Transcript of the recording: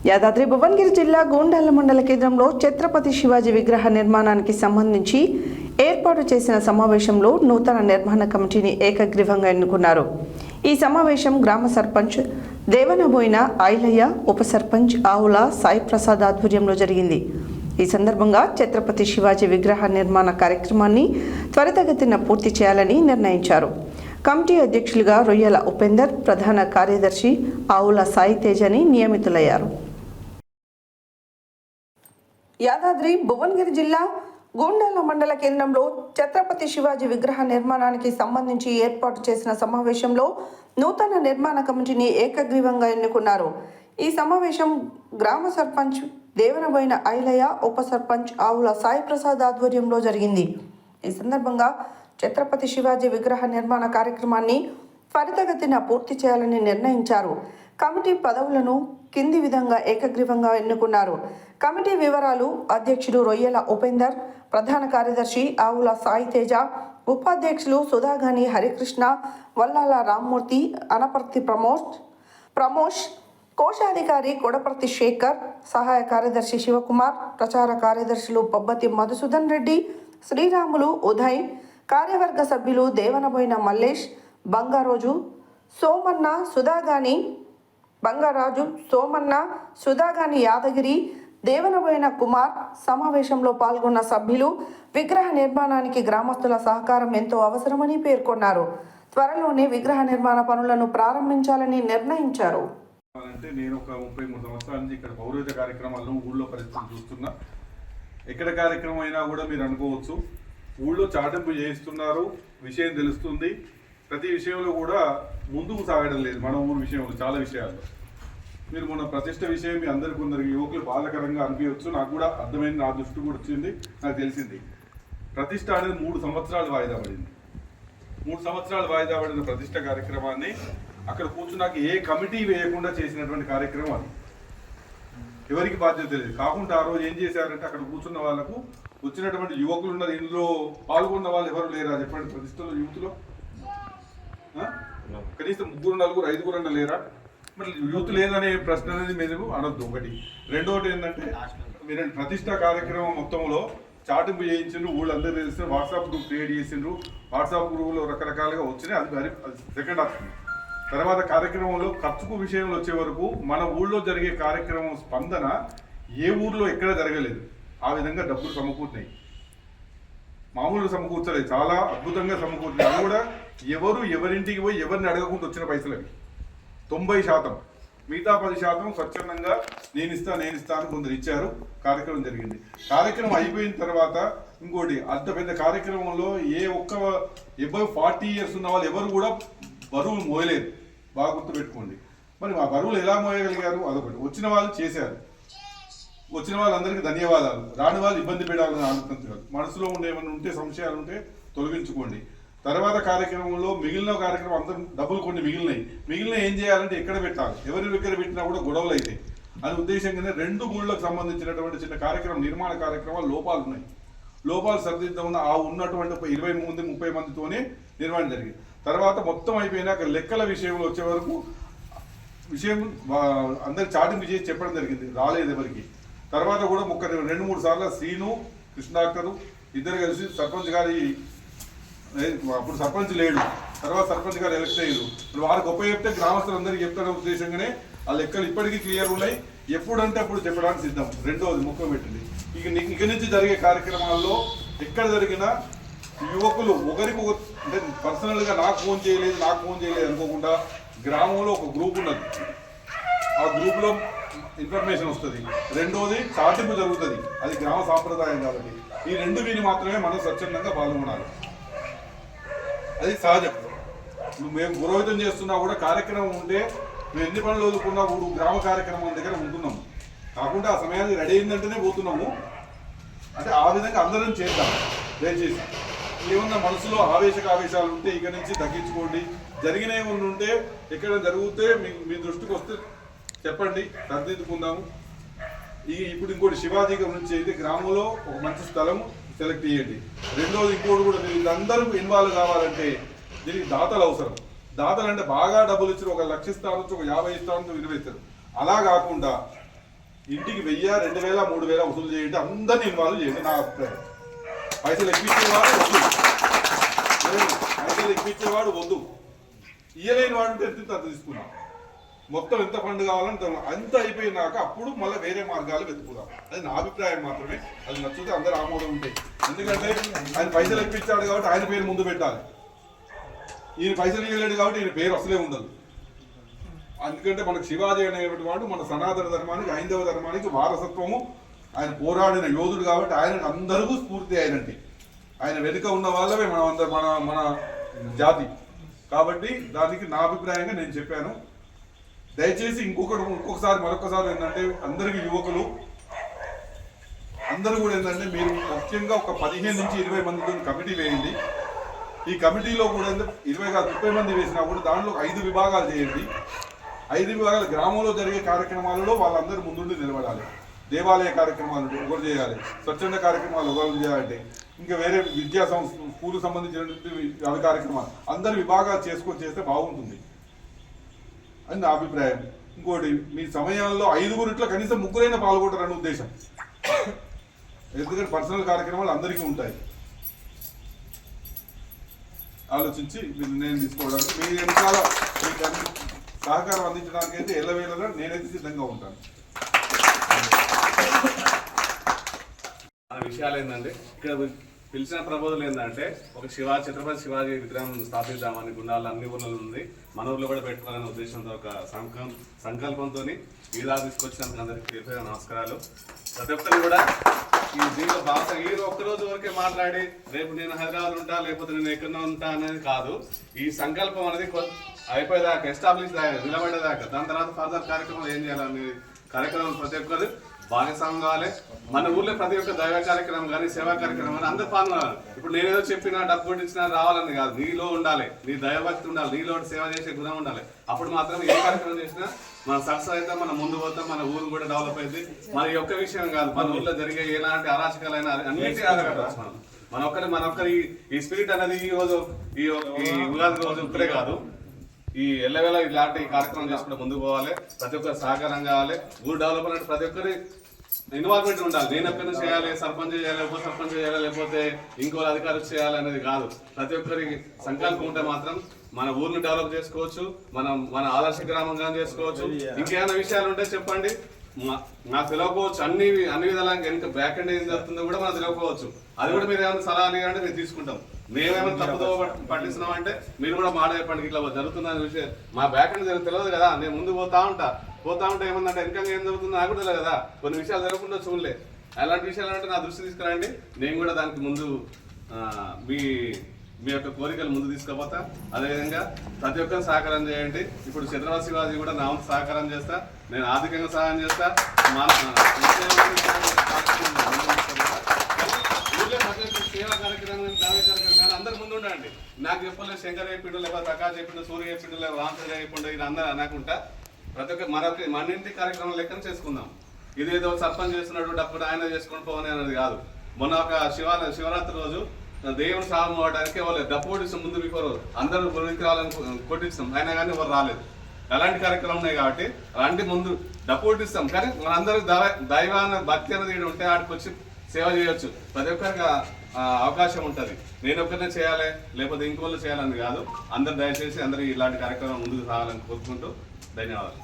యాదాద్రి భువనగిరి జిల్లా గూండాల మండల కేంద్రంలో ఛత్రపతి శివాజీ విగ్రహ నిర్మాణానికి సంబంధించి ఏర్పాటు చేసిన సమావేశంలో నూతన నిర్మాణ కమిటీని ఏకగ్రీవంగా ఎన్నుకున్నారు. ఈ సమావేశం గ్రామ సర్పంచ్ దేవనబోయిన ఐలయ్య, ఉప సర్పంచ్ ఆవుల సాయి ప్రసాద్ ఆధ్వర్యంలో జరిగింది. ఈ సందర్భంగా ఛత్రపతి శివాజీ విగ్రహ నిర్మాణ కార్యక్రమాన్ని త్వరితగతిన పూర్తి చేయాలని నిర్ణయించారు. కమిటీ అధ్యక్షులుగా రొయ్యల ఉపేందర్, ప్రధాన కార్యదర్శి ఆవుల సాయి తేజని నియమితులయ్యారు. యాదాద్రి భువనగిరి జిల్లా గూండాల మండల కేంద్రంలో ఛత్రపతి శివాజీ విగ్రహ నిర్మాణానికి సంబంధించి ఏర్పాటు చేసిన సమావేశంలో నూతన నిర్మాణ కమిటీని ఏకగ్రీవంగా ఎన్నుకున్నారు. ఈ సమావేశం గ్రామ సర్పంచ్ దేవనబోయిన ఐలయ్య, ఉప సర్పంచ్ ఆవుల సాయి ప్రసాద్ ఆధ్వర్యంలో జరిగింది. ఈ సందర్భంగా ఛత్రపతి శివాజీ విగ్రహ నిర్మాణ కార్యక్రమాన్ని త్వరితగతిన పూర్తి చేయాలని నిర్ణయించారు. కమిటీ పదవులను కింది విధంగా ఏకగ్రీవంగా ఎన్నుకున్నారు. కమిటీ వివరాలు: అధ్యక్షుడు రొయ్యల ఉపేందర్, ప్రధాన కార్యదర్శి ఆవుల సాయి తేజ, ఉపాధ్యక్షులు సుధాగాని హరికృష్ణ, వల్లాల రామ్మూర్తి, అనపర్తి ప్రమోష్, కోశాధికారి కొడపర్తి శేఖర్, సహాయ కార్యదర్శి శివకుమార్, ప్రచార కార్యదర్శులు పబ్బతి మధుసూదన్ రెడ్డి, శ్రీరాములు, ఉదయ్, కార్యవర్గ సభ్యులు దేవనబోయిన మల్లేష్, బంగారాజు, సోమన్న, సుధాగాని యాదగిరి, దేవనబోయిన కుమార్. సమావేశంలో పాల్గొన్న సభ్యులు విగ్రహ నిర్మాణానికి గ్రామస్తుల సహకారం ఎంతో అవసరమని పేర్కొన్నారు. త్వరలోనే విగ్రహ నిర్మాణ పనులను ప్రారంభించాలని నిర్ణయించారు. నేను ఒక 33 సంవత్సరాల నుంచి ఇక్కడ పౌరోహిత కార్యక్రమాల్లో ఊళ్ళో పరిస్థితులు చూస్తున్నా. ఎక్కడ కార్యక్రమం అయినా కూడా మీరు అనుకోవచ్చు, ఊళ్ళో చాటింపు చేయిస్తున్నారు, విషయం తెలుస్తుంది. ప్రతి విషయంలో కూడా ముందుకు సాగడం లేదు. మన ఊరు విషయంలో చాలా విషయాల్లో మీరు మొన్న ప్రతిష్ట విషయం మీ కొందరికి యువకులు బాధకరంగా అనిపించవచ్చు. నాకు కూడా అర్థమైంది, నా దృష్టి కూడా వచ్చింది, నాకు తెలిసింది. ప్రతిష్ట అనేది 3 సంవత్సరాలు వాయిదా పడింది. 3 సంవత్సరాలు వాయిదా పడిన ప్రతిష్ట కార్యక్రమాన్ని అక్కడ కూర్చున్నాక ఏ కమిటీ వేయకుండా చేసినటువంటి కార్యక్రమం అది. ఎవరికి బాధ్యత లేదు. కాకుండా ఆ రోజు ఏం చేశారంటే, అక్కడ కూర్చున్న వాళ్ళకు వచ్చినటువంటి యువకులు ఉన్నారు, ఇందులో పాల్గొన్న వాళ్ళు ఎవరు లేరా చెప్పండి? ప్రతిష్టలో యూత్లో కనీసం 3, 4, 5 లేరా? మరి యూత్ లేదనే ప్రశ్న అనేది మీరు అనొద్దు. ఒకటి. రెండోటి ఏంటంటే, మీరు ప్రతిష్ట కార్యక్రమం మొత్తంలో చాటింపు చేయించిండ్రు, ఊళ్ళందరూ తెలిసిన వాట్సాప్ గ్రూప్ క్రియేట్ చేసిండ్రు. వాట్సాప్ గ్రూప్లో రకరకాలుగా వచ్చినాయి. అది సెకండ్ ఆప్షన్. తర్వాత కార్యక్రమంలో ఖర్చుకు విషయంలో వచ్చే వరకు మన ఊళ్ళో జరిగే కార్యక్రమం స్పందన ఏ ఊర్లో ఎక్కడ జరగలేదు. ఆ విధంగా డబ్బులు సమకూర్చినాయి. మామూలుగా సమకూర్చలేదు, చాలా అద్భుతంగా సమకూర్చినాయి. అది కూడా ఎవరింటికి పోయి ఎవరిని అడగకుండా వచ్చిన పైసలు అవి 90%. మిగతా 10% స్వచ్ఛందంగా నేను ఇస్తాను కొందరు ఇచ్చారు. కార్యక్రమం జరిగింది. కార్యక్రమం అయిపోయిన తర్వాత ఇంకోటి, అంత పెద్ద కార్యక్రమంలో ఏ ఒక్క ఎబవ్ 40 years ఉన్న వాళ్ళు ఎవరు కూడా బరువులు మోయలేదు. బాగా గుర్తుపెట్టుకోండి. మరి ఆ బరువులు ఎలా మోయగలిగారు? అదొకటి. వచ్చిన వాళ్ళు చేశారు. వచ్చిన వాళ్ళందరికీ ధన్యవాదాలు. రాని వాళ్ళు ఇబ్బంది పెట్టాలని ఆలోచించారు. మనసులో ఏమైనా ఉంటే, సంశయాలు ఉంటే తొలగించుకోండి. తర్వాత కార్యక్రమంలో మిగిలిన కార్యక్రమం అందరూ డబ్బులు కొన్ని మిగిలిన ఏం చేయాలంటే ఎక్కడ పెట్టాలి, ఎవరి దగ్గర పెట్టినా కూడా గొడవలు అయితే అని ఉద్దేశంగానే 2 గుళ్ళకు సంబంధించినటువంటి చిన్న కార్యక్రమం, నిర్మాణ కార్యక్రమాలు లోపాలు ఉన్నాయి. లోపాలు సరిదిద్దామన్న ఆ ఉన్నటువంటి 20 మంది 30 మందితోనే నిర్మాణం జరిగింది. తర్వాత మొత్తం అయిపోయినాక లెక్కల విషయంలో వచ్చే వరకు విషయం అందరు చాటింపు చేసి చెప్పడం జరిగింది, రాలేదు ఎవరికి. తర్వాత కూడా 2-3 సార్లు శ్రీను, కృష్ణాకరు ఇద్దరు కలిసి సర్పంచ్ గారి, అప్పుడు సర్పంచ్ లేడు, తర్వాత సర్పంచ్ గారు ఎలక్ట్ అయ్యారు. ఇప్పుడు వారు గొప్ప చెప్తే గ్రామస్తులందరికీ చెప్తారనే ఉద్దేశంగానే ఆ లెక్కలు ఇప్పటికీ క్లియర్ ఉన్నాయి. ఎప్పుడంటే అప్పుడు చెప్పడానికి సిద్ధం. రెండోది ముఖ్యం పెట్టింది, ఇక నుంచి జరిగే కార్యక్రమాల్లో ఎక్కడ జరిగినా యువకులు ఒకరికి అంటే పర్సనల్గా నాకు ఫోన్ చేయలేదు అనుకోకుండా గ్రామంలో ఒక గ్రూప్ ఉన్నది. ఆ గ్రూప్లో ఇన్ఫర్మేషన్ వస్తుంది. రెండోది చాటింపు జరుగుతుంది. అది గ్రామ సాంప్రదాయం కాబట్టి ఈ 2 విని మాత్రమే మనం స్వచ్ఛందంగా పాల్గొనాలి. అది సహజం. మేము పురోహితం చేస్తున్నా కూడా కార్యక్రమం ఉంటే మేము ఎన్ని పనులు వదులుకున్నా గ్రామ కార్యక్రమం దగ్గర ఉంటున్నాము. కాకుండా ఆ సమయానికి రెడీ అయిందంటేనే పోతున్నాము. అంటే ఆ విధంగా అందరం చేద్దాం. దయచేసి ఏమన్నా మనసులో ఆవేశాలు ఉంటే ఇక నుంచి తగ్గించుకోండి. జరిగిన ఏమన్నా ఉంటే ఎక్కడ జరిగితే మీ దృష్టికి వస్తే చెప్పండి, సరిదిద్దుకుందాము. ఇప్పుడు ఇంకోటి, శివాజీ గురించి అయితే గ్రామంలో ఒక మంచి స్థలం సెలెక్ట్ చేయండి. రెండోది ఇంకోటి కూడా, మీరు వీళ్ళందరూ ఇన్వాల్వ్ కావాలంటే దీనికి దాతలు అవసరం. దాతలు అంటే బాగా డబ్బులు ఇచ్చారు, 1 లక్ష ఇస్తాను, 50 ఇస్తాను, 20 ఇస్తారు. అలా కాకుండా ఇంటికి 1000, 2000, 3000 వసూలు చేయండి, అందరినీ ఇన్వాల్వ్ చేయండి. నా అభిప్రాయం. పైసలు ఎక్కించేవాడు వద్దు, పైసలు ఎక్కించేవాడు వద్దు, ఇయ్యలేని వాడు ఎంత తీసుకున్నాం, మొత్తం ఎంత ఫండ్ కావాలంటే అంత అయిపోయినాక అప్పుడు మళ్ళీ వేరే మార్గాలు వెతుకుదాం. అది నా అభిప్రాయం మాత్రమే. అది నచ్చితే అందరు ఆమోదం ఉంటాయి. ఎందుకంటే ఆయన పైసలు ఇప్పించాడు కాబట్టి ఆయన పేరు ముందు పెట్టాలి. ఈయన పైసలు ఇవ్వలేడు కాబట్టి ఈయన పేరు అసలే ఉండదు. ఎందుకంటే మనకు శివాజీ అనేటువంటి వాడు మన సనాతన ధర్మానికి, హైందవ ధర్మానికి వారసత్వము, ఆయన పోరాడిన యోధుడు కాబట్టి ఆయనకు అందరికీ స్ఫూర్తి అయినట్టు. ఆయన వెనుక ఉన్న వాళ్ళమే మన జాతి. కాబట్టి దానికి నా అభిప్రాయంగా నేను చెప్పాను. దయచేసి మరొకసారి ఏంటంటే అందరికీ యువకులు అందరూ కూడా ఏంటంటే మీరు ముఖ్యంగా ఒక 15 నుంచి 20 మందితో కమిటీ వేయండి. ఈ కమిటీలో కూడా 20 కాదు 30 మంది వేసినా కూడా దాంట్లో 5 విభాగాలు చేయండి. 5 విభాగాలు గ్రామంలో జరిగే కార్యక్రమాలలో వాళ్ళందరూ ముందుండి నిలబడాలి. దేవాలయ కార్యక్రమాలు ఒకరు చేయాలి, స్వచ్ఛంద కార్యక్రమాలు ఒకరు చేయాలంటే, ఇంకా వేరే విద్యా స్కూల్కి సంబంధించినటువంటి అవి కార్యక్రమాలు అందరు విభాగాలు చేస్తే బాగుంటుంది అని నా అభిప్రాయం. ఇంకోటి, మీ సమయాల్లో 5గురిట్లో కనీసం 3 పాల్గొంటారనే ఉద్దేశం. ఎందుకంటే పర్సనల్ కార్యక్రమాలు అందరికీ ఉంటాయి. ఆలోచించి మీరు నిర్ణయం తీసుకోవడానికి మీ వెనకాల సహకారం అందించడానికి అయితే ఎల్లవేళలా నేనైతే సిద్ధంగా ఉంటాను. విషయాలు ఏంటంటే ఇక్కడ పిలిచిన ప్రబోధులు ఏంటంటే ఒక ఛత్రపతి శివాజీ విగ్రహం స్థాపిద్దామని గుండాలు అన్ని ఊర్లలో ఉంది, మన ఊర్లో కూడా పెట్టుకోవాలనే ఉద్దేశంతో ఒక సంకల్పంతో ఈ దాకా తీసుకొచ్చినందుకు అందరికీ నమస్కారాలు. ప్రతి ఒక్కరు కూడా ఈ దీనిలో భాష ఈ ఒక్కరోజు వరకే మాట్లాడి రేపు నేను హైదరాబాద్ ఉంటా లేకపోతే నేను ఎక్కడో ఉంటా అనేది కాదు. ఈ సంకల్పం అనేది అయిపోయేదాకా, ఎస్టాబ్లిష్ నిలబడేదాకా, దాని తర్వాత ఫర్దర్ కార్యక్రమాలు ఏం చేయాలని కార్యక్రమం ప్రతి ఒక్కరు భాగస్వామ్యం కావాలి. మన ఊర్లో ప్రతి ఒక్క దైవ కార్యక్రమం కానీ సేవా కార్యక్రమం కానీ అందరు పాల్గొనాలి. ఇప్పుడు నేనేదో చెప్పినా డబ్బు ఇచ్చినా రావాలని కాదు, నీలో ఉండాలి, నీ దైవభక్తి ఉండాలి, నీలో సేవ చేసే గుణం ఉండాలి. అప్పుడు మాత్రం ఏ కార్యక్రమం చేసినా మన సక్సెస్ అయితే మన ముందు పోతాం, మన ఊరు కూడా డెవలప్ అయింది. మన ఒక్క విషయం కాదు, మన ఊర్లో జరిగే ఎలాంటి అరాచకాలైనా అన్నింటి ఆధారపడవచ్చు. మన ఒక్కరి ఈ స్పిరిట్ అనేది ఈ ఉగాది రోజు ఇప్పుడే కాదు, ఈ ఎల్లవేళ ఇలాంటి కార్యక్రమం చేసుకుంటే ముందుకు పోవాలి. ప్రతి ఒక్కరు సహకారం కావాలి. ఊరు డెవలప్మెంట్ ప్రతి ఒక్కరి ఇన్వాల్వ్మెంట్ ఉండాలి. నేను ఎక్కడ చేయాలి, సర్పంచ్ చేయాలి, ఉప సర్పంచ్ చేయాలి, లేకపోతే ఇంకో అధికారులు చేయాలి అనేది కాదు. ప్రతి ఒక్కరి సంకల్పం ఉంటే మాత్రం మన ఊరిని డెవలప్ చేసుకోవచ్చు, మన ఆదర్శ గ్రామంగా చేసుకోవచ్చు. ఇంకేమైనా విషయాలు ఉంటే చెప్పండి, నాకు తెలియకపోవచ్చు. అన్ని విధాలా వెనుక బ్యాక్ ఎండ్ ఏం జరుగుతుందో కూడా మనకు తెలియకపోవచ్చు. అది కూడా మీరు ఏమైనా సలహాలు ఇవ్వండి, మేము తీసుకుంటాం. మేమేమైనా తప్పుదో పట్టిస్తున్నాం అంటే మీరు కూడా మాట చెప్పండి, ఇట్లా జరుగుతుందనే విషయం. మా బ్యాక్ ఎండ్ తెలియదు కదా, నేను ముందు పోతా ఉంటే ఏమందంటే వెనకంగా ఏం జరుగుతుందో నాకు కూడా తెలియదు కదా. కొన్ని విషయాలు జరగకుండా చూడలే. అలాంటి విషయాలు అంటే నా దృష్టి తీసుకురండి, నేను కూడా దానికి ముందు మీ యొక్క కోరికలు ముందు తీసుకుపోతా. అదేవిధంగా ప్రతి ఒక్కరు సహకారం చేయండి. ఇప్పుడు ఛత్రపతి శివాజీ కూడా నా వంతు సహకారం చేస్తా, నేను ఆర్థికంగా సహాయం చేస్తా. సేవా కార్యక్రమం కానీ అందరు ముందు ఉండండి. నాకు చెప్పలేదు శంకర్ చెప్పిండు, లేకపోతే ప్రకాష్ చెప్పిండు, సూర్య చెప్పిండు, లేకపోతే రామచంద్ర చెప్పిండు, ఇది అందరూ అనకుండా ప్రతి ఒక్క మన ఇంటి కార్యక్రమం లెక్కన చేసుకుందాం. ఇదేదో సర్పంచ్ చేస్తున్నాడు అప్పుడు ఆయన చేసుకొని పోవని అనేది కాదు. మొన్న ఒక శివరాత్రి రోజు దేవుని సాగం అవ్వడానికి వాళ్ళు డప్పోడిస్తాం ముందు బిఫోర్ అందరూ గురికి రావాలని కొట్టిస్తాం, అయినా కానీ ఎవరు రాలేదు. అలాంటి కార్యక్రమం ఉన్నాయి కాబట్టి అలాంటి ముందు డప్పోడిస్తాం. కానీ మనందరూ దైవాన్ని భక్తి అనేది ఉంటే వాటికి వచ్చి సేవ చేయొచ్చు. ప్రతి ఒక్కరికి అవకాశం ఉంటుంది. నేను ఒక్కరినే చేయాలి లేకపోతే ఇంకోళ్ళు చేయాలని కాదు. అందరు దయచేసి అందరూ ఇలాంటి కార్యక్రమం ముందుకు సాగాలని కోరుకుంటూ ధన్యవాదాలు.